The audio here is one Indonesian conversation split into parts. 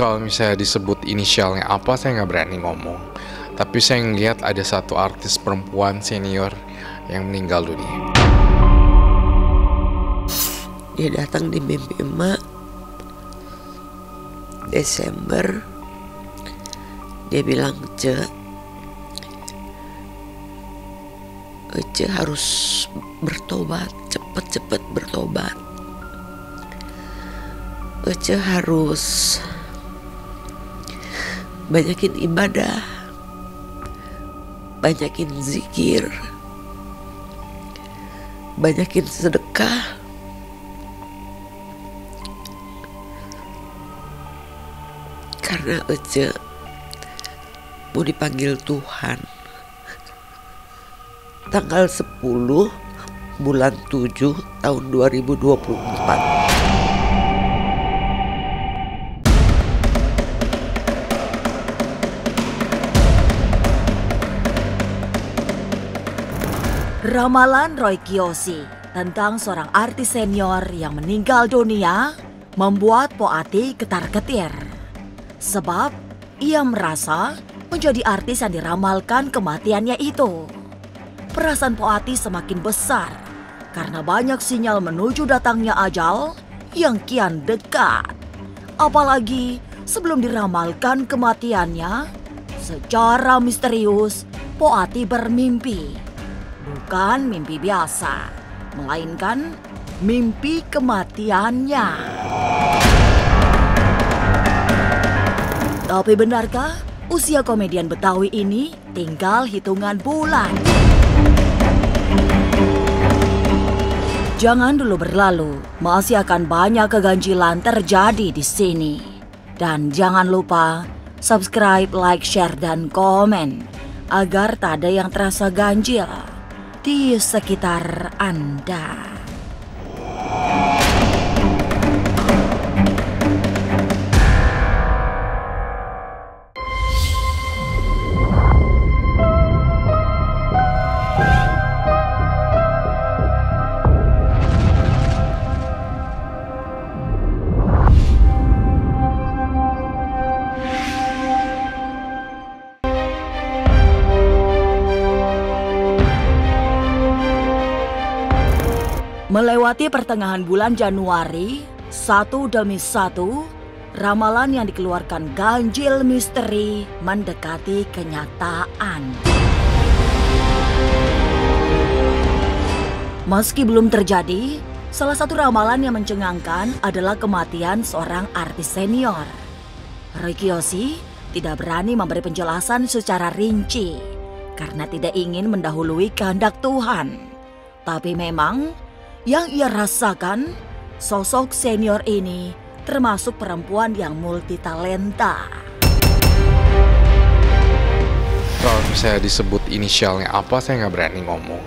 Kalau misalnya disebut inisialnya apa, saya nggak berani ngomong. Tapi saya ngeliat ada satu artis perempuan senior yang meninggal dunia. Dia datang di mimpi emak Desember. Dia bilang, Ece harus bertobat, cepet-cepet bertobat. Ece harus banyakin ibadah, banyakin zikir, banyakin sedekah. Karena Ece mau dipanggil Tuhan tanggal 10 bulan 7 tahun 2024. Ramalan Roy Kiyoshi tentang seorang artis senior yang meninggal dunia membuat Poati ketar-ketir. Sebab ia merasa menjadi artis yang diramalkan kematiannya itu. Perasaan Poati semakin besar karena banyak sinyal menuju datangnya ajal yang kian dekat. Apalagi sebelum diramalkan kematiannya, secara misterius Poati bermimpi. Bukan mimpi biasa, melainkan mimpi kematiannya. Tapi benarkah usia komedian Betawi ini tinggal hitungan bulan? Jangan dulu berlalu, masih akan banyak keganjilan terjadi di sini. Dan jangan lupa subscribe, like, share, dan komen agar tak ada yang terasa ganjil di sekitar Anda. Melewati pertengahan bulan Januari, satu demi satu, ramalan yang dikeluarkan ganjil misteri mendekati kenyataan. Meski belum terjadi, salah satu ramalan yang mencengangkan adalah kematian seorang artis senior. Roy Kiyoshi tidak berani memberi penjelasan secara rinci karena tidak ingin mendahului kehendak Tuhan. Tapi memang yang ia rasakan, sosok senior ini termasuk perempuan yang multitalenta. Kalau misalnya disebut inisialnya apa, saya nggak berani ngomong.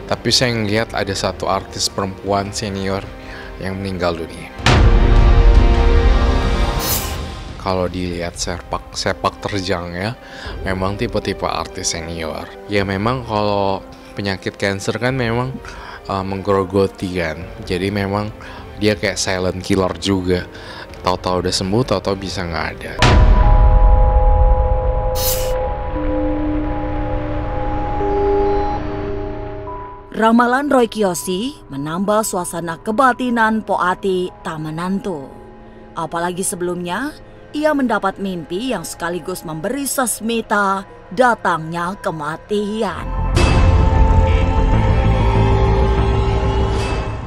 Tapi saya ngeliat ada satu artis perempuan senior yang meninggal dunia. Kalau dilihat sepak terjangnya, memang tipe-tipe artis senior. Ya memang kalau penyakit cancer kan memang menggerogoti kan. Jadi memang dia kayak silent killer juga. Tahu-tahu udah sembuh, tahu-tahu bisa nggak ada. Ramalan Roy Kiyoshi menambah suasana kebatinan Poati tak menentu. Apalagi sebelumnya, ia mendapat mimpi yang sekaligus memberi sesmita datangnya kematian.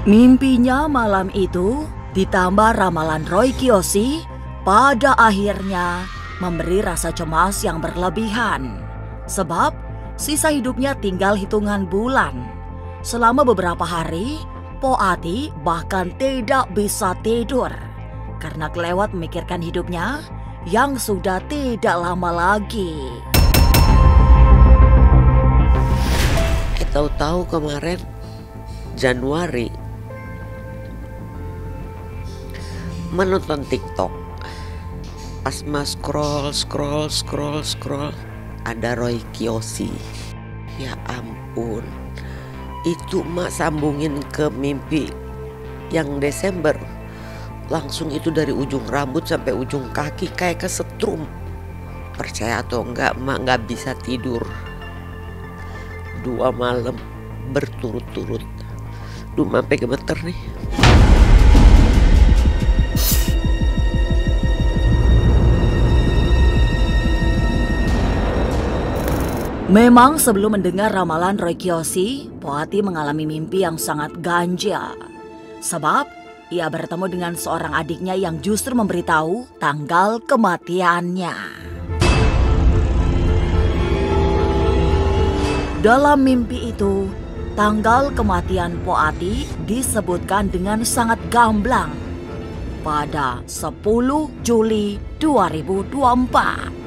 Mimpinya malam itu ditambah ramalan Roy Kiyoshi pada akhirnya memberi rasa cemas yang berlebihan. Sebab sisa hidupnya tinggal hitungan bulan. Selama beberapa hari, Poati bahkan tidak bisa tidur karena kelewat memikirkan hidupnya yang sudah tidak lama lagi. Tahu-tahu kemarin Januari menonton TikTok, pas mas scroll ada Roy Kiyoshi. Ya ampun, itu mak sambungin ke mimpi yang Desember. Langsung itu dari ujung rambut sampai ujung kaki kayak kesetrum. Percaya atau enggak, mak gak bisa tidur 2 malam berturut-turut. Duh, sampai gemeter nih. Memang sebelum mendengar ramalan Roy Kiyoshi, Poati mengalami mimpi yang sangat ganjil. Sebab ia bertemu dengan seorang adiknya yang justru memberitahu tanggal kematiannya. Dalam mimpi itu, tanggal kematian Poati disebutkan dengan sangat gamblang pada 10 Juli 2024.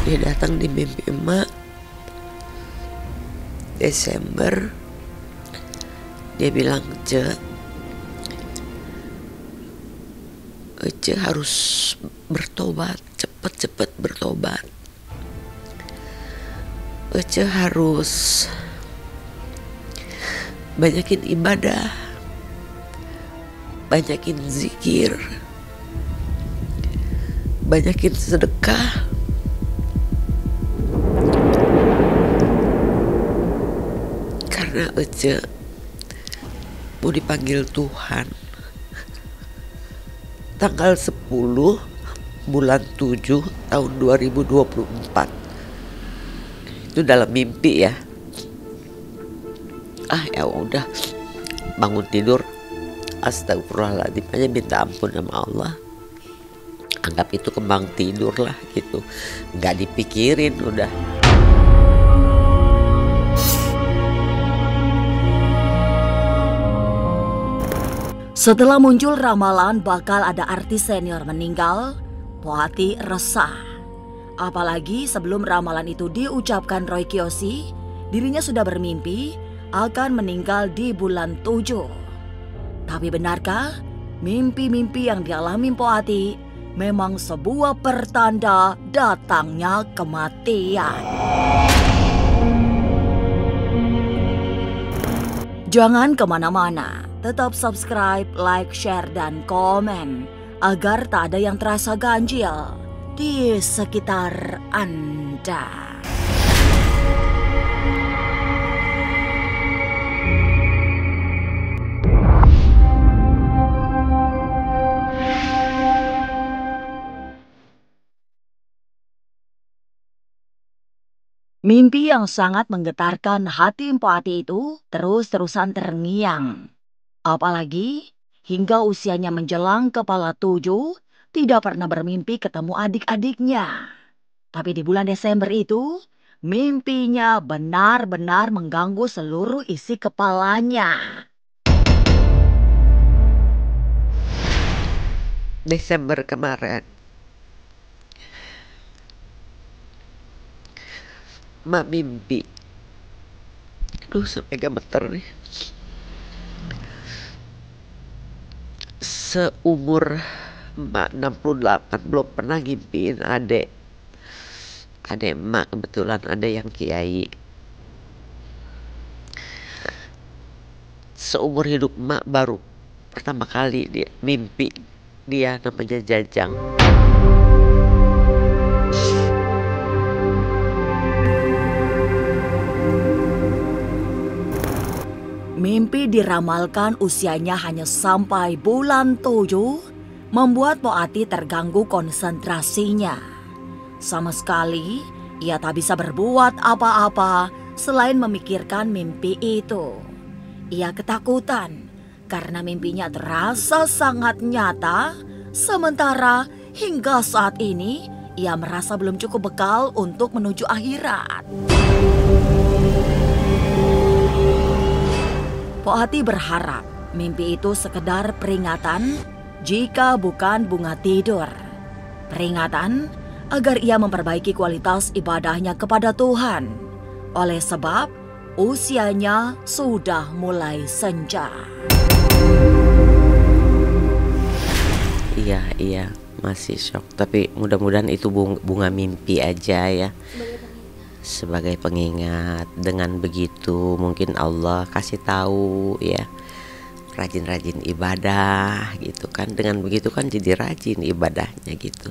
Dia datang di mimpi emak Desember. Dia bilang, Ece harus bertobat, cepet-cepet bertobat. Ece harus banyakin ibadah, banyakin zikir, banyakin sedekah. Karena Ece mau dipanggil Tuhan tanggal 10 bulan 7 tahun 2024. Itu dalam mimpi ya. Ya udah, bangun tidur, astagfirullahaladzim aja, minta ampun sama Allah. Anggap itu kembang tidur lah gitu, nggak dipikirin udah. Setelah muncul ramalan bakal ada artis senior meninggal, Poati resah. Apalagi sebelum ramalan itu diucapkan Roy Kiyoshi, dirinya sudah bermimpi akan meninggal di bulan 7. Tapi benarkah mimpi-mimpi yang dialami Poati memang sebuah pertanda datangnya kematian? Jangan kemana-mana. Tetap subscribe, like, share, dan komen agar tak ada yang terasa ganjil di sekitar Anda. Mimpi yang sangat menggetarkan hati Poati itu terus-terusan terngiang. Apalagi hingga usianya menjelang kepala 7 tidak pernah bermimpi ketemu adik-adiknya. Tapi di bulan Desember itu mimpinya benar-benar mengganggu seluruh isi kepalanya. Desember kemarin, mak mimpi. Aduh, sampai gemeter nih. Seumur emak 68 belum pernah ngimpiin adek emak. Kebetulan ada yang kiai. Seumur hidup emak baru pertama kali dia mimpi, dia namanya Jajang. Mimpi diramalkan usianya hanya sampai bulan 7 membuat Poati terganggu konsentrasinya. Sama sekali ia tak bisa berbuat apa-apa selain memikirkan mimpi itu. Ia ketakutan karena mimpinya terasa sangat nyata, sementara hingga saat ini ia merasa belum cukup bekal untuk menuju akhirat. Poati berharap mimpi itu sekedar peringatan jika bukan bunga tidur. Peringatan agar ia memperbaiki kualitas ibadahnya kepada Tuhan. Oleh sebab usianya sudah mulai senja. Iya, masih shock. Tapi mudah-mudahan itu bunga mimpi aja ya. Sebagai pengingat. Dengan begitu mungkin Allah kasih tahu ya, rajin-rajin ibadah gitu kan. Dengan begitu kan jadi rajin ibadahnya gitu.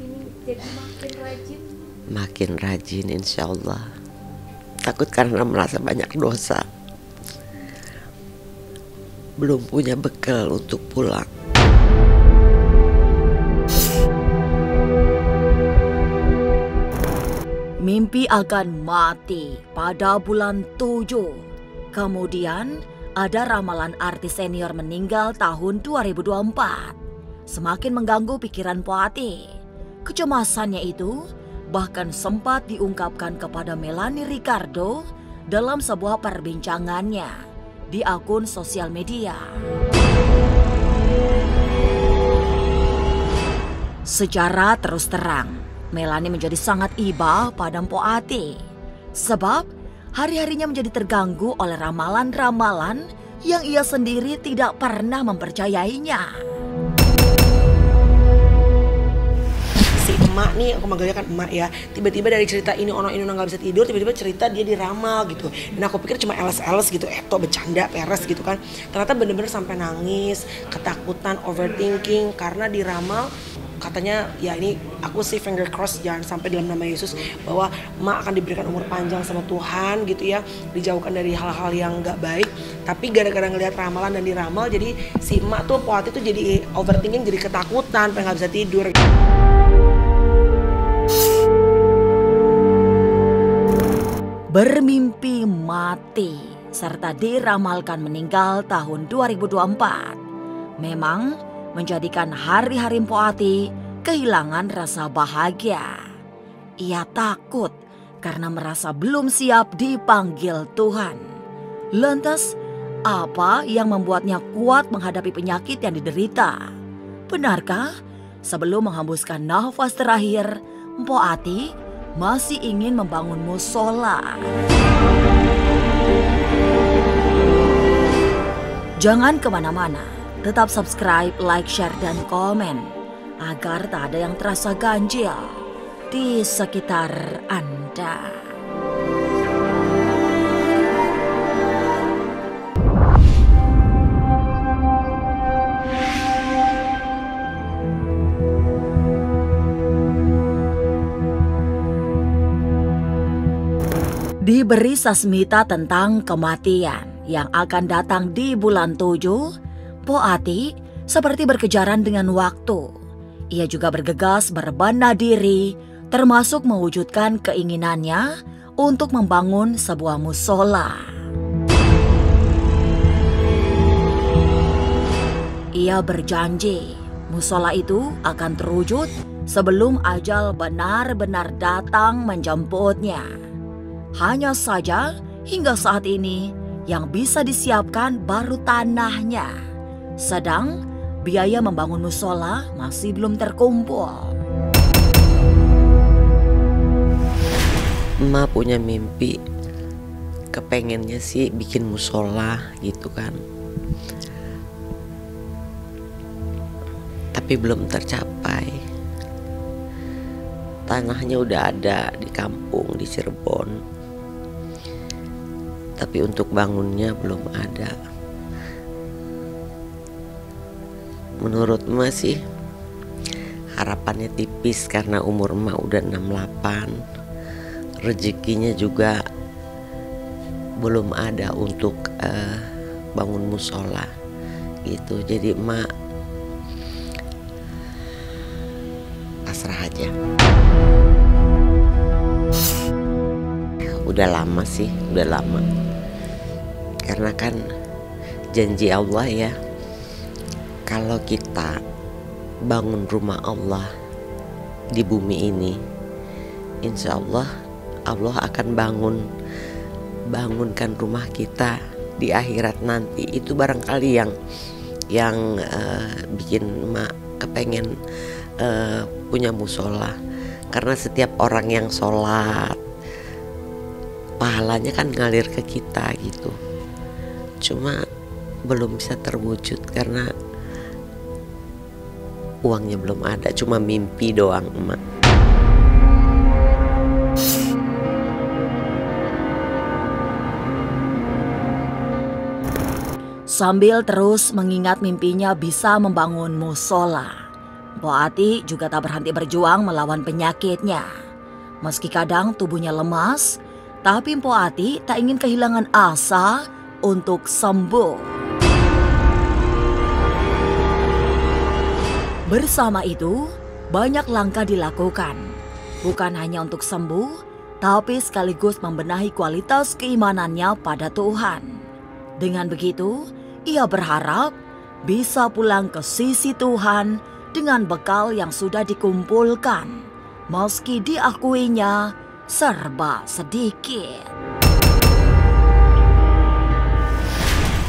Ini jadi makin rajin. Makin rajin insya Allah. Takut karena merasa banyak dosa, belum punya bekal untuk pulang. Mimpi akan mati pada bulan 7. Kemudian ada ramalan artis senior meninggal tahun 2024. Semakin mengganggu pikiran Poati. Kecemasannya itu bahkan sempat diungkapkan kepada Melanie Ricardo dalam sebuah perbincangannya di akun sosial media. Secara terus terang, Melanie menjadi sangat iba pada Poati. Sebab hari-harinya menjadi terganggu oleh ramalan-ramalan yang ia sendiri tidak pernah mempercayainya. Si emak nih, aku manggilnya kan emak ya, tiba-tiba dari cerita ini ono nggak bisa tidur, tiba-tiba cerita dia diramal gitu. Dan aku pikir cuma eles-eles gitu, toh bercanda peres gitu kan. Ternyata bener-bener sampai nangis, ketakutan, overthinking karena diramal. Katanya ya ini aku sih finger cross jangan sampai dalam nama Yesus bahwa emak akan diberikan umur panjang sama Tuhan gitu ya, dijauhkan dari hal-hal yang nggak baik. Tapi gara-gara ngelihat ramalan dan diramal, jadi si emak tuh Poati tuh jadi overthinking, jadi ketakutan, pengen nggak bisa tidur. Bermimpi mati serta diramalkan meninggal tahun 2024 memang menjadikan hari-hari Poati kehilangan rasa bahagia. Ia takut karena merasa belum siap dipanggil Tuhan. Lantas, apa yang membuatnya kuat menghadapi penyakit yang diderita? Benarkah sebelum menghembuskan nafas terakhir, Poati masih ingin membangun musola? Jangan kemana-mana. Tetap subscribe, like, share, dan komen agar tak ada yang terasa ganjil di sekitar Anda. Diberi sasmita tentang kematian yang akan datang di bulan 7, Poati seperti berkejaran dengan waktu. Ia juga bergegas berbenah diri, termasuk mewujudkan keinginannya untuk membangun sebuah musola. Ia berjanji musola itu akan terwujud sebelum ajal benar-benar datang menjemputnya. Hanya saja hingga saat ini yang bisa disiapkan baru tanahnya. Sedang biaya membangun musola masih belum terkumpul. Emak punya mimpi, kepengennya sih bikin musola gitu kan. Tapi belum tercapai. Tanahnya udah ada di kampung di Cirebon. Tapi untuk bangunnya belum ada. Menurut emak sih harapannya tipis karena umur emak udah 68. Rezekinya juga belum ada untuk bangun musola gitu. Jadi emak pasrah aja. Udah lama sih, udah lama. Karena kan janji Allah ya, kalau kita bangun rumah Allah di bumi ini, insya Allah Allah akan bangunkan rumah kita di akhirat nanti. Itu barangkali yang bikin emak kepengen punya musola. Karena setiap orang yang sholat pahalanya kan ngalir ke kita gitu. Cuma belum bisa terwujud karena uangnya belum ada, cuma mimpi doang emak. Sambil terus mengingat mimpinya bisa membangun musola, Mpok Ati juga tak berhenti berjuang melawan penyakitnya. Meski kadang tubuhnya lemas, tapi Mpok Ati tak ingin kehilangan asa untuk sembuh. Bersama itu, banyak langkah dilakukan. Bukan hanya untuk sembuh, tapi sekaligus membenahi kualitas keimanannya pada Tuhan. Dengan begitu, ia berharap bisa pulang ke sisi Tuhan dengan bekal yang sudah dikumpulkan, meski diakuinya serba sedikit.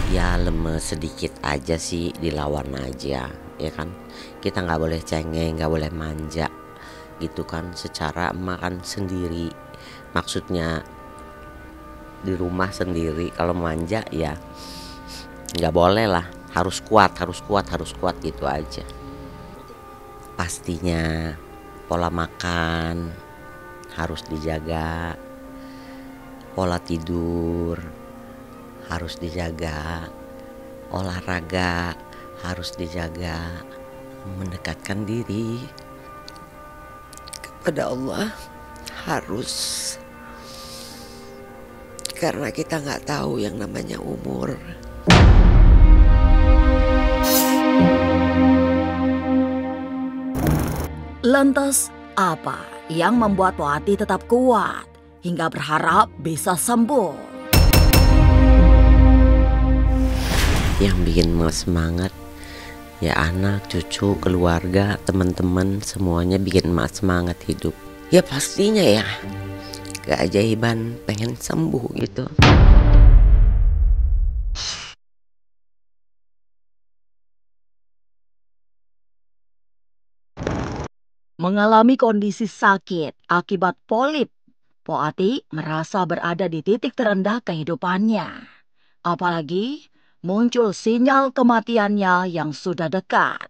Ya lemes sedikit aja sih, dilawan aja, ya kan. Kita nggak boleh cengeng, nggak boleh manja, gitu kan. Secara emak kan sendiri, maksudnya di rumah sendiri. Kalau manja ya nggak boleh lah, harus kuat gitu aja. Pastinya pola makan harus dijaga, pola tidur harus dijaga, olahraga harus dijaga, mendekatkan diri kepada Allah harus. Karena kita nggak tahu yang namanya umur. Lantas, apa yang membuat Mpok Ati tetap kuat hingga berharap bisa sembuh? Yang bikin emak semangat ya anak, cucu, keluarga, teman-teman, semuanya bikin emak semangat hidup. Ya pastinya ya, keajaiban pengen sembuh gitu. Mengalami kondisi sakit akibat polip, Mpok Ati merasa berada di titik terendah kehidupannya. Apalagi muncul sinyal kematiannya yang sudah dekat.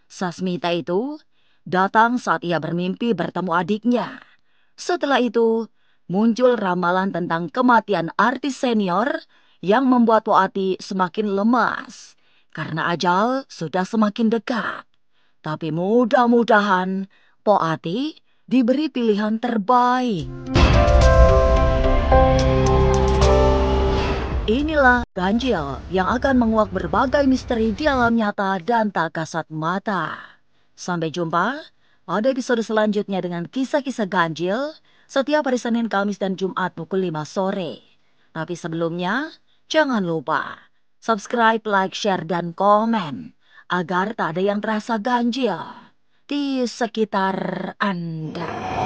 Sasmita itu datang saat ia bermimpi bertemu adiknya. Setelah itu, muncul ramalan tentang kematian artis senior yang membuat Mpok Ati semakin lemas karena ajal sudah semakin dekat. Tapi mudah-mudahan Mpok Ati diberi pilihan terbaik. Inilah ganjil yang akan menguak berbagai misteri di alam nyata dan tak kasat mata. Sampai jumpa pada episode selanjutnya dengan kisah-kisah ganjil setiap hari Senin, Kamis, dan Jumat pukul 5 sore. Tapi sebelumnya, jangan lupa subscribe, like, share, dan komen agar tak ada yang terasa ganjil di sekitar Anda.